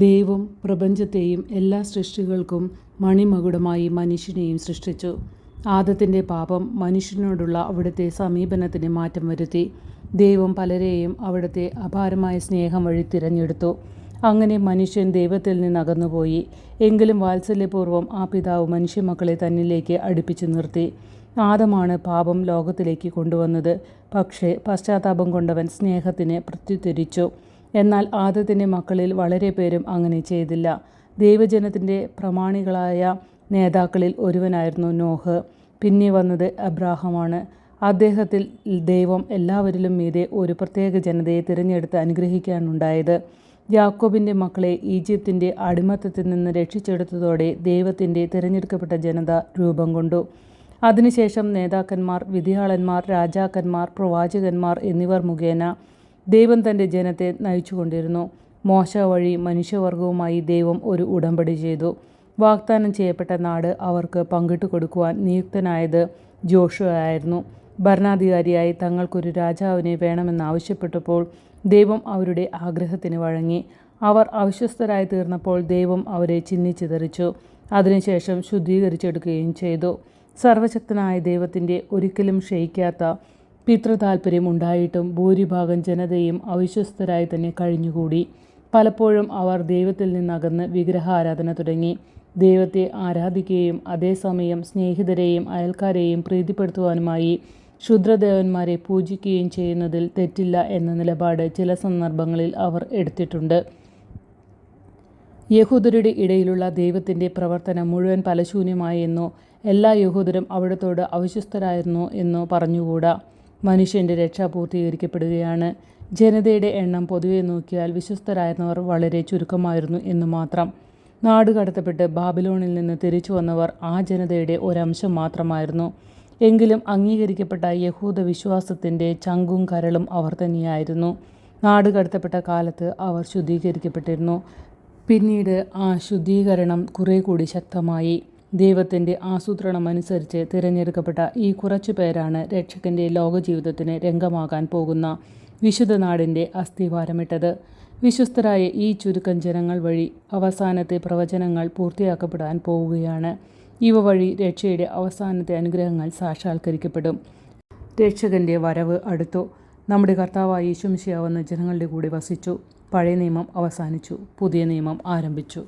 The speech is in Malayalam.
ദൈവം പ്രപഞ്ചത്തെയും എല്ലാ സൃഷ്ടികൾക്കും മണിമകുടമായി മനുഷ്യനെയും സൃഷ്ടിച്ചു. ആദത്തിൻ്റെ പാപം മനുഷ്യനോടുള്ള അവിടുത്തെ സമീപനത്തിന് മാറ്റം വരുത്തി. ദൈവം പലരെയും അവിടുത്തെ അപാരമായ സ്നേഹം വഴി തിരഞ്ഞെടുത്തു. അങ്ങനെ മനുഷ്യൻ ദൈവത്തിൽ നിന്ന് അകന്നുപോയി. എങ്കിലും വാത്സല്യപൂർവ്വം ആ പിതാവ് മനുഷ്യമക്കളെ തന്നിലേക്ക് അടുപ്പിച്ചു നിർത്തി. ആദമാണ് പാപം ലോകത്തിലേക്ക് കൊണ്ടുവന്നത്. പക്ഷേ പശ്ചാത്താപം കൊണ്ടവൻ സ്നേഹത്തിന് പ്രത്യുത്തരിച്ചു. എന്നാൽ ആദത്തിൻ്റെ മക്കളിൽ വളരെ പേരും അങ്ങനെ ചെയ്തില്ല. ദൈവജനത്തിൻ്റെ പ്രമാണികളായ നേതാക്കളിൽ ഒരുവനായിരുന്നു നോഹ്. പിന്നെ വന്നത് അബ്രാഹമാണ്. അദ്ദേഹത്തിൽ ദൈവം എല്ലാവരിലും മീതെ ഒരു പ്രത്യേക ജനതയെ തിരഞ്ഞെടുത്ത് അനുഗ്രഹിക്കാനുണ്ടായത്. യാക്കോബിൻ്റെ മക്കളെ ഈജിപ്തിൻ്റെ അടിമത്തത്തിൽ നിന്ന് രക്ഷിച്ചെടുത്തതോടെ ദൈവത്തിൻ്റെ തിരഞ്ഞെടുക്കപ്പെട്ട ജനത രൂപം കൊണ്ടു. അതിനുശേഷം നേതാക്കന്മാർ, വിധിയാളന്മാർ, രാജാക്കന്മാർ, പ്രവാചകന്മാർ എന്നിവർ മുഖേന ദൈവം തൻ്റെ ജനത്തെ നയിച്ചുകൊണ്ടിരുന്നു. മോശ വഴി മനുഷ്യവർഗവുമായി ദൈവം ഒരു ഉടമ്പടി ചെയ്തു. വാഗ്ദാനം ചെയ്യപ്പെട്ട നാട് അവർക്ക് പങ്കിട്ടു കൊടുക്കുവാൻ നിയുക്തനായത് ജോഷുവ ആയിരുന്നു. ഭരണാധികാരിയായി തങ്ങൾക്കൊരു രാജാവിനെ വേണമെന്നാവശ്യപ്പെട്ടപ്പോൾ ദൈവം അവരുടെ ആഗ്രഹത്തിന് വഴങ്ങി. അവർ അവിശ്വസ്തരായി തീർന്നപ്പോൾ ദൈവം അവരെ ചിന്നിച്ചിതറിച്ചു. അതിനുശേഷം ശുദ്ധീകരിച്ചെടുക്കുകയും ചെയ്തു. സർവശക്തനായ ദൈവത്തിൻ്റെ ഒരിക്കലും ക്ഷയിക്കാത്ത പിതൃതാൽപര്യം ഉണ്ടായിട്ടും ഭൂരിഭാഗം ജനതയും അവിശ്വസ്തരായി തന്നെ കഴിഞ്ഞുകൂടി. പലപ്പോഴും അവർ ദൈവത്തിൽ നിന്നകന്ന് വിഗ്രഹാരാധന തുടങ്ങി. ദൈവത്തെ ആരാധിക്കുകയും അതേസമയം സ്നേഹിതരെയും അയൽക്കാരെയും പ്രീതിപ്പെടുത്തുവാനുമായി ക്ഷുദ്രദേവന്മാരെ പൂജിക്കുകയും ചെയ്യുന്നതിൽ തെറ്റില്ല എന്ന നിലപാട് ചില സന്ദർഭങ്ങളിൽ അവർ എടുത്തിട്ടുണ്ട്. യഹൂദരുടെ ഇടയിലുള്ള ദൈവത്തിൻ്റെ പ്രവർത്തനം മുഴുവൻ ഫലശൂന്യമായി എന്നോ എല്ലാ യഹൂദരും അവിടത്തോട് അവിശ്വസ്തരായിരുന്നു എന്നോ പറഞ്ഞുകൂടാ. മനുഷ്യൻ്റെ രക്ഷ പൂർത്തീകരിക്കപ്പെടുകയാണ്. ജനതയുടെ എണ്ണം പൊതുവെ നോക്കിയാൽ വിശ്വസ്തരായിരുന്നവർ വളരെ ചുരുക്കമായിരുന്നു എന്നു മാത്രം. നാടുകടത്തപ്പെട്ട് ബാബിലോണിൽ നിന്ന് തിരിച്ചു വന്നവർ ആ ജനതയുടെ ഒരംശം മാത്രമായിരുന്നു. എങ്കിലും അംഗീകരിക്കപ്പെട്ട യഹൂദ വിശ്വാസത്തിൻ്റെ ചങ്കും കരളും അവർ തന്നെയായിരുന്നു. നാടുകടത്തപ്പെട്ട കാലത്ത് അവർ ശുദ്ധീകരിക്കപ്പെട്ടിരുന്നു. പിന്നീട് ആ ശുദ്ധീകരണം കുറെ കൂടി ശക്തമായി. ദൈവത്തിൻ്റെ ആസൂത്രണമനുസരിച്ച് തിരഞ്ഞെടുക്കപ്പെട്ട ഈ കുറച്ചു പേരാണ് രക്ഷകൻ്റെ ലോകജീവിതത്തിന് രംഗമാകാൻ പോകുന്ന വിശുദ്ധ നാടിൻ്റെ അസ്ഥിവാരമിട്ടത്. വിശ്വസ്തരായ ഈ ചുരുക്കം ജനങ്ങൾ വഴി അവസാനത്തെ പ്രവചനങ്ങൾ പൂർത്തിയാക്കപ്പെടാൻ പോവുകയാണ്. ഇവ വഴി രക്ഷയുടെ അവസാനത്തെ അനുഗ്രഹങ്ങൾ സാക്ഷാത്കരിക്കപ്പെടും. രക്ഷകൻ്റെ വരവ് അടുത്തു. നമ്മുടെ കർത്താവായ യേശു മിശിഹ വന്ന് ജനങ്ങളുടെ കൂടെ വസിച്ചു. പഴയ നിയമം അവസാനിച്ചു, പുതിയ നിയമം ആരംഭിച്ചു.